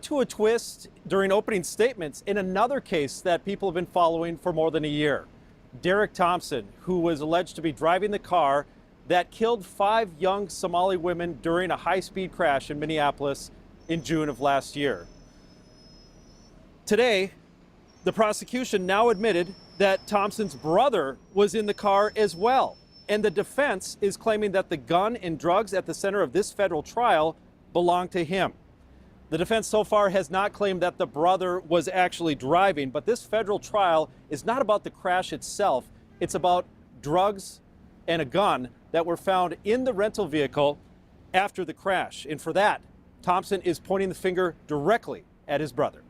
To a twist during opening statements in another case that people have been following for more than a year. Derrick Thompson, who was alleged to be driving the car that killed 5 young Somali women during a high-speed crash in Minneapolis in June of last year. Today, the prosecution now admitted that Thompson's brother was in the car as well, and the defense is claiming that the gun and drugs at the center of this federal trial belong to him. The defense so far has not claimed that the brother was actually driving, but this federal trial is not about the crash itself. It's about drugs and a gun that were found in the rental vehicle after the crash. And for that, Thompson is pointing the finger directly at his brother.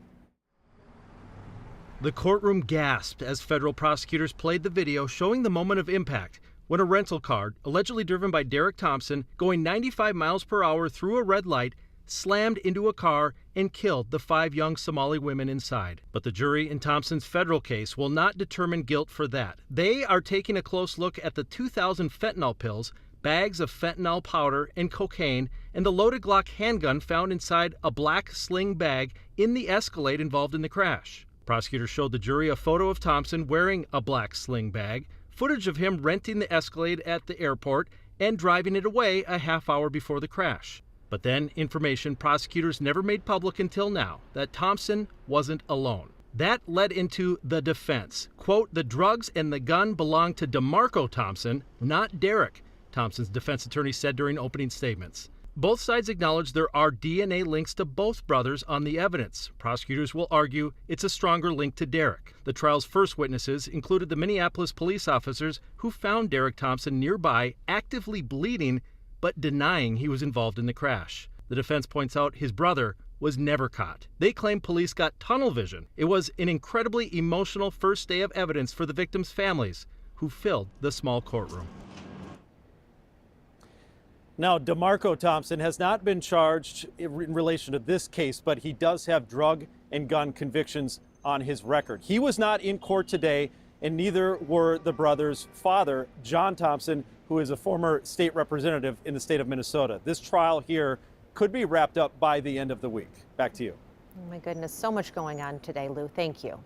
The courtroom gasped as federal prosecutors played the video showing the moment of impact when a rental car, allegedly driven by Derrick Thompson, going 95 miles per hour through a red light, slammed into a car and killed the 5 young Somali women inside. But the jury in Thompson's federal case will not determine guilt for that. They are taking a close look at the 2,000 fentanyl pills, bags of fentanyl powder and cocaine, and the loaded Glock handgun found inside a black sling bag in the Escalade involved in the crash. Prosecutors showed the jury a photo of Thompson wearing a black sling bag, footage of him renting the Escalade at the airport, and driving it away a half hour before the crash. But then information prosecutors never made public until now, that Thompson wasn't alone. That led into the defense. Quote, the drugs and the gun belong to DeMarco Thompson, not Derrick, Thompson's defense attorney said during opening statements. Both sides acknowledge there are DNA links to both brothers on the evidence. Prosecutors will argue it's a stronger link to Derrick. The trial's first witnesses included the Minneapolis police officers who found Derrick Thompson nearby, actively bleeding, but denying he was involved in the crash. The defense points out his brother was never caught. They claim police got tunnel vision. It was an incredibly emotional first day of evidence for the victims' families who filled the small courtroom. Now, DeMarco Thompson has not been charged in relation to this case, but he does have drug and gun convictions on his record. He was not in court today, and neither were the brothers' father, John Thompson, who is a former state representative in the state of Minnesota. This trial here could be wrapped up by the end of the week. Back to you. Oh my goodness, so much going on today, Lou. Thank you.